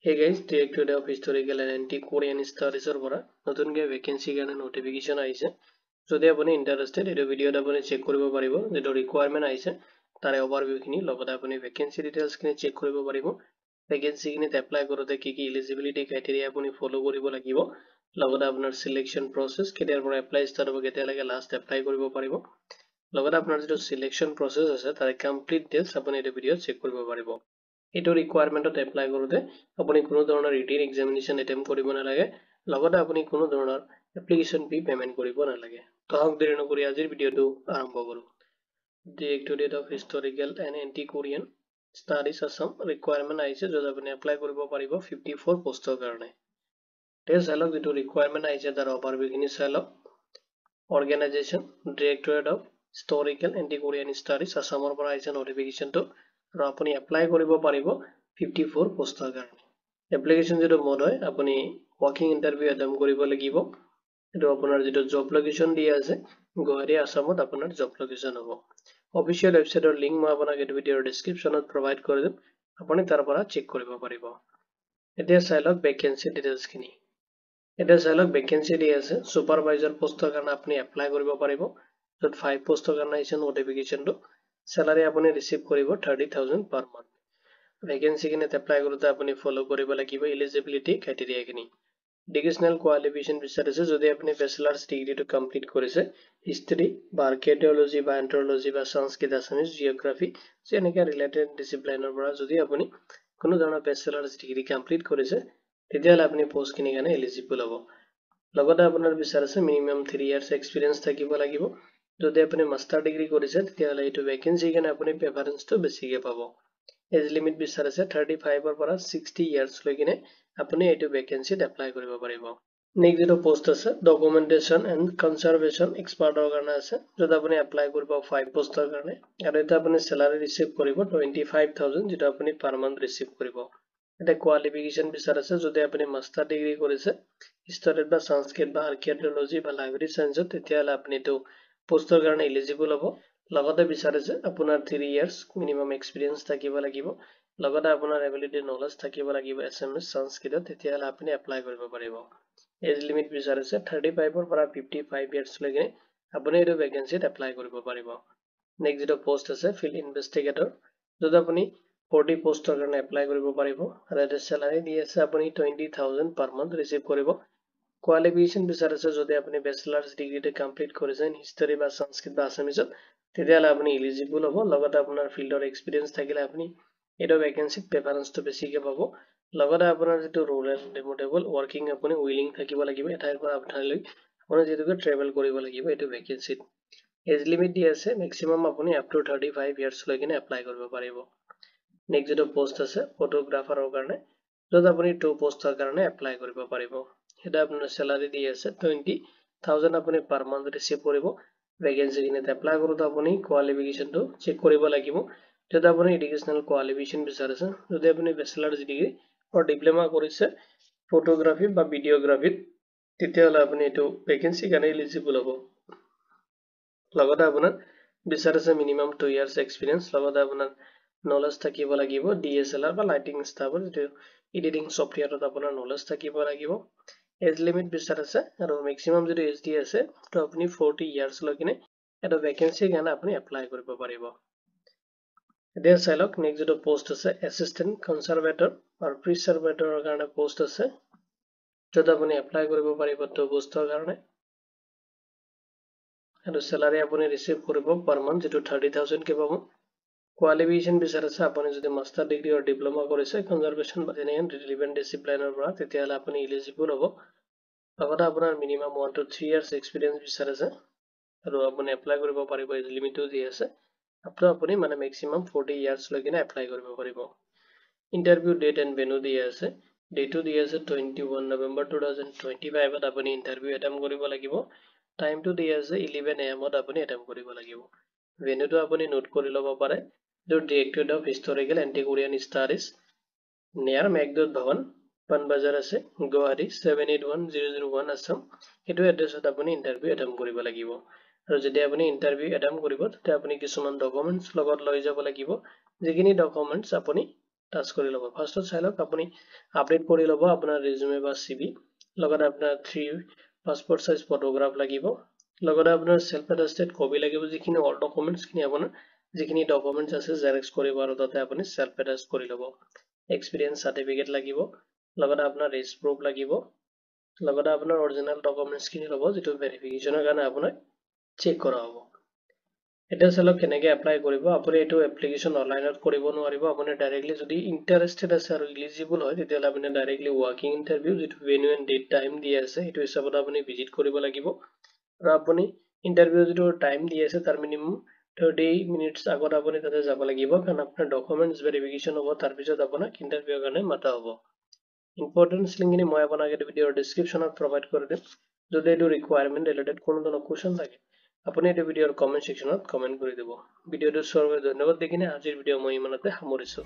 Hey guys, Directorate of Historical and Antiquarian Studies or pora নতুনকে vacancy কাৰণে notification আহিছে যদি আপুনি ইন্টাৰেস্টেড এই ভিডিওটা আপুনি চেক কৰিব পাৰিব যেটো ৰিকুৱাৰমেন্ট আহিছে তাৰে ওভাৰভিউ খিনি লগতে আপুনি ভ্যাকেন্সি ডিটেইলছ খিনি চেক কৰিব পাৰিব ভ্যাকেন্সি খিনিত এপ্লাই কৰোতে কি কি এলিজিবিলিটি ক্ৰাইটেৰিয়া আপুনি ফলো কৰিব লাগিব লগতে আপোনাৰ সিলেকশন প্ৰসেস কেতিয়াৰ পৰা এপ্লাই ষ্টাৰ্ট হ'ব কেতিয়ালৈকে লাষ্ট এপ্লাই কৰিব পাৰিব লগতে আপোনাৰ যেটো সিলেকশন প্ৰসেস আছে তাৰে কমপ্লিট ডিটেইলছ আপুনি এই ভিডিওত চেক কৰিব পাৰিব এটো ৰিকুৱাৰমেন্টত এপ্লাই কৰোতে আপুনি কোনো ধৰণৰ ৰিটেন এক্সামিনেশন এটেম্প কৰিব নালাগে লগতে আপুনি কোনো ধৰণৰ এপ্লিকেশন ফি পেমেন্ট কৰিব নালাগে তহক দেৰি নকৰি আজিৰ ভিডিওটো আৰম্ভ কৰো Directorate of Historical and Antiquarian Studies Assam requirement আহিছে যত আপুনি এপ্লাই কৰিব পাৰিব 54 পোষ্টৰ কাৰণে তে চালক যেটো ৰিকুৱাৰমেন্ট আহিছে তাৰ ওভাৰভিউ খিনি চালক organisation Directorate of Historical and Antiquarian Studies Assamৰ পৰা আহিছে নোটিফিকেশনটো আৰু আপুনি এপ্লাই কৰিব পাৰিব 54 পোষ্টৰ কাৰণে এপ্লিকেশন যেটো মোড হয় আপুনি ওয়াকিং ইন্টাৰভিউ এটেম্প কৰিব লাগিব এটো আপোনাৰ যেটো জব লোকেশন দিয়া আছে গুৱাহাটী আসামত আপোনাৰ জব লোকেশন হ'ব অফিশিয়াল ওয়েবসাইটৰ লিংক মই আপোনাক এই ভিডিওৰ ডেসক্ৰিপচনত প্ৰভাইড কৰি দিম আপুনি তাৰ পৰা চেক কৰিব পাৰিব এতিয়া চাইলক ভ্যাকেন্সি ডিটেইলছ খিনি এটা চাইলক ভ্যাকেন্সি দি আছে সুপাৰভাইজাৰ পোষ্টৰ কাৰণে আপুনি এপ্লাই কৰিব পাৰিব যত 5 পোষ্টৰ কাৰণে আহিছে নোটিফিকেশনটো স্যালাৰি আপুনি ৰিসিভ কৰিব 30000 পাৰ মান্থ ভ্যাকেন্সি খিনি এপ্লাই কৰোতে আপুনি ফলো কৰিব লাগিব এলিজিবিলিটি ক্ৰাইটেৰিয়া খিনি এডুকেশনাল কোৱালিফিকেশন বিচাৰিছে যদি আপুনি ব্যাচেলাৰ্ছ ডিগ্ৰীটো কমপ্লিট কৰিছে হিষ্টৰী বা আৰ্কিঅলজি বা এন্থ্ৰোপলজি বা সংস্কৃত আছামিজ জিওগ্ৰাফি যেনেকা ৰিলেটেড ডিসিপ্লিনৰ পৰা যদি আপুনি কোনো ধৰণৰ ব্যাচেলাৰ্ছ ডিগ্ৰী কমপ্লিট কৰিছে তেতিয়াহলে আপুনি পোষ্ট খিনি কাৰণে এলিজিবল হ'ব লগতে আপোনাৰ বিচাৰিছে মিনিমাম 3 ইয়াৰ্স এক্সপেৰিয়েন্স থাকিব লাগিব যদি আপুনি মাস্টাৰ ডিগ্ৰী কৰিছে তেতিয়াহলে এইটো ভ্যাকেন্সি কাৰণে আপুনি প্ৰেফাৰেন্সটো বেছিকে পাব এজ লিমিট বিচাৰিছে 35 ৰ পৰা 60 ইয়াৰ্স লৈকিনে আপুনি এইটো ভ্যাকেন্সিত এপ্লাই কৰিব পাৰিব নেক্সট যেটো পোষ্ট আছে ডকুমেন্টেশন এন্ড কনজাৰভেশন এক্সপাৰ্টৰ কাৰণে আছে যত আপুনি এপ্লাই কৰিব 5 পোষ্টৰ কাৰণে আৰু এটা আপুনি স্যালাৰি ৰিসিভ কৰিব 25000 যেটো আপুনি পাৰ মান্থ ৰিসিভ কৰিব এটা কোৱালিফিকেশন বিচাৰিছে যদি আপুনি মাস্টাৰ ডিগ্ৰী কৰিছে হিষ্টৰী বা সংস্কৃত বা আৰ্কিঅলজি বা লাইব্ৰেৰী সায়েন্সত তেতিয়াহলে আপুনি এইটো পোষ্টৰ কাৰণে এলিজিবল হ'ব লগতে বিচাৰিছে আপোনাৰ 3 ইয়াৰ্স মিনিমাম এক্সপেৰিয়েন্স থাকিব লাগিব লগতে আপোনাৰ এবিলিটি নলেজ থাকিব লাগিব এছএমএছ সংস্কৃত তেতিয়াহলে আপুনি এপ্লাই কৰিব পাৰিব এজ লিমিট বিচাৰিছে 35 ৰ পৰা 55 ইয়াৰ্স লৈকে আপুনি এইটো ভ্যাকেন্সিত এপ্লাই কৰিব পাৰিব নেক্সট যেটো পোষ্ট আছে ফিল্ড ইনভেষ্টিগেটৰ যত আপুনি 40 পোষ্টৰ কাৰণে এপ্লাই কৰিব পাৰিব আৰু এটা স্যালাৰি দি আছে আপুনি 20000 পাৰ মান্থ ৰিসিভ কৰিব কোৱালিফিকেশন বিচাৰিছে যদি আপুনি ব্যাচেলাৰ্ছ ডিগ্ৰীটো কমপ্লিট কৰিছে হিষ্টৰী বা সংস্কৃত বা আছামিজত তেতিয়াহলে আপুনি এলিজিবল হ'ব লগতে আপোনাৰ ফিল্ডৰ এক্সপেৰিয়েন্স থাকিলে আপুনি এইটো ভ্যাকেন্সিত প্ৰেফাৰেন্সটো বেছিকে পাব লগতে আপোনাৰ যেটো ৰুৰাল ৰিমোটেবল ওয়াৰ্কিং আপুনি উইলিং থাকিব লাগিব এঠাইৰ পৰা আনঠাইলৈ আপুনি যেটোকে ট্ৰেভেল কৰিব লাগিব এইটো ভ্যাকেন্সিত এজ লিমিট দি আছে ম্যাক্সিমাম আপুনি আপ টু 35 ইয়াৰ্স লৈকিনে এপ্লাই কৰিব পাৰিব নেক্সট যেটো পোষ্ট আছে ফটোগ্ৰাফাৰৰ কাৰণে যত আপুনি 2 পোষ্টৰ কাৰণে এপ্লাই কৰিব পাৰিব এটা আপোনাৰ স্যালাৰি দি আছে 20000 আপুনি পাৰ মান্থ ৰিসিভ কৰিব ভ্যাকেন্সি খিনিত এপ্লাই কৰোতে আপুনি কোৱালিফিকেশনটো চেক কৰিব লাগিব যদি আপুনি এডুকেশনাল কোৱালিফিকেশন বিচাৰিছে যদি আপুনি ব্যাচেলাৰ্ছ ডিগ্ৰী অৰ ডিপ্লোমা কৰিছে ফটোগ্ৰাফি বা ভিডিওগ্ৰাফিত তেতিয়াহলে আপুনি এইটো ভ্যাকেন্সি কাৰণে এলিজিবল হ'ব লগতে আপোনাৰ বিচাৰিছে মিনিমাম 2 ইয়াৰ্স এক্সপেৰিয়েন্স লগতে আপোনাৰ নলেজ থাকিব লাগিব ডিএসএলআৰ বা লাইটিং ষ্টাফৰ যেটো এডিটিং সফটওয়্যাৰত আপোনাৰ নলেজ থাকিব লাগিব এজ লিমিট বিচাৰিছে আৰু ম্যাক্সিমাম যেটো এজ দি আছে তো আপুনি 40 ইয়াৰ্স লৈকিনে এটা ভ্যাকেন্সি কাৰণে আপুনি এপ্লাই কৰিব পাৰিব এতিয়া চাইলক নেক্সট যেটো পোষ্ট আছে এসিস্ট্যান্ট কনজাৰভেটৰ আৰু প্ৰিজাৰ্ভেটৰৰ কাৰণে পোষ্ট আছে যত আপুনি এপ্লাই কৰিব পাৰিব 2 পোষ্টৰ কাৰণে আৰু স্যালাৰি আপুনি ৰিসিভ কৰিব পাৰ মান্থ যেটো 30000 কে পাব কোৱালিফিকেশন বিচাৰিছে আপুনি যদি মাস্টাৰ ডিগ্ৰী অৰ ডিপ্লোমা কৰিছে কনজাৰভেশন বা এনি ৰিলেভেন্ট ডিসিপ্লিনৰ পৰা তেতিয়াহলে আপুনি এলিজিবল হ'ব লগতে আপোনাৰ মিনিমাম 1 to 3 ইয়াৰ্স এক্সপেৰিয়েন্স বিচাৰিছে আৰু আপুনি এপ্লাই কৰিব পাৰিব এজ লিমিটটো দি আছে আপটো আপুনি মানে ম্যাক্সিমাম 40 ইয়াৰ্স লৈকিনে এপ্লাই কৰিব পাৰিব ইন্টাৰভিউ ডেট এণ্ড ভেন্যু দি আছে ডেটটো দি আছে 21 নৱেম্বৰ 2025 ত আপুনি ইন্টাৰভিউ এটেম্প কৰিব লাগিব টাইমটো দি আছে 11 am ত আপুনি এটেম্প কৰিব লাগিব ভেন্যুটো আপুনি নোট কৰি ল'ব পাৰে जो Directorate of Historical Antiquarian Studies near Meghdut Bhavan Panbajar আছে Guwahati 781001 Assam এটো এড্ৰেছত আপুনি ইন্টাৰভিউ এটেম্প কৰিব লাগিব আৰু যদি আপুনি ইন্টাৰভিউ এটেম্প কৰিব তেতিয়া আপুনি কিছুমান ডকুমেন্টস লগত লৈ যাব লাগিব যিখিনি ডকুমেন্টস আপুনি টাচ কৰি ল'ব ফাৰ্ষ্টত চাই লওক আপুনি আপডেট কৰি ল'ব আপোনাৰ ৰিজিউমে বা CV লগতে আপোনাৰ 3 পাছপোৰ্ট সাইজ ফটোগ্ৰাফ লাগিব লগতে আপোনাৰ সেলফ এটেস্টেড কপি লাগিব যিখিনি অল ডকুমেন্টছ খিনি আপোনাৰ যিখিনি ডকুমেন্টছ আছে জেৰক্স কৰিব আৰু তাতে আপুনি সেলফ এটেস্ট কৰি ল'ব এক্সপেৰিয়েন্স সাৰ্টিফিকেট লাগিব লগতে আপোনাৰ ৰেজ প্ৰুফ লাগিব লগতে আপোনাৰ অৰিজিনাল ডকুমেন্টছ খিনি ল'ব যেটো ভেৰিফিকেশনৰ কাৰণে আপোনাক চেক কৰা হ'ব এটা চালক কেনেকৈ এপ্লাই কৰিব আপুনি এটো এপ্লিকেশন অনলাইনত কৰিব নোৱাৰিব আপুনি ডাইৰেক্টলি যদি ইন্টাৰেস্টেড আছে আৰু এলিজিবল হয় তেতিয়ালে আপুনি ডাইৰেক্টলি ওয়াকিং ইন্টাৰভিউ যেটো ভেন্যু এণ্ড ডেট টাইম দি আছে এটো হিচাপত আপুনি ভিজিট কৰিব লাগিব আৰু আপুনি ইন্টাৰভিউ যেটো টাইম দি আছে তাৰ মিনিমাম 30 মিনিটস আগত আপুনি তাতে যাব লাগিব কাৰণ আপোনাৰ ডকুমেন্টছ ভেৰিফিকেশন হ'ব তাৰ পিছত আপোনাক ইন্টাৰভিউৰ কাৰণে মাতা হ'ব ইম্পৰ্টেন্স লিংকখিনি মই আপোনাক এই ভিডিওৰ ডেসক্ৰিপচনত প্ৰভাইড কৰি দিম যদি এটো ৰিকোয়াৰমেন্ট ৰিলেটেড কোনো ধৰণৰ কোৱেশ্চন থাকে আপুনি এই ভিডিওৰ কমেন্ট সেকশনত কমেন্ট কৰি দিব ভিডিওটো চোৱাৰ বাবে ধন্যবাদ দেখিনে আজিৰ ভিডিও মই ইমানতে সামৰিছো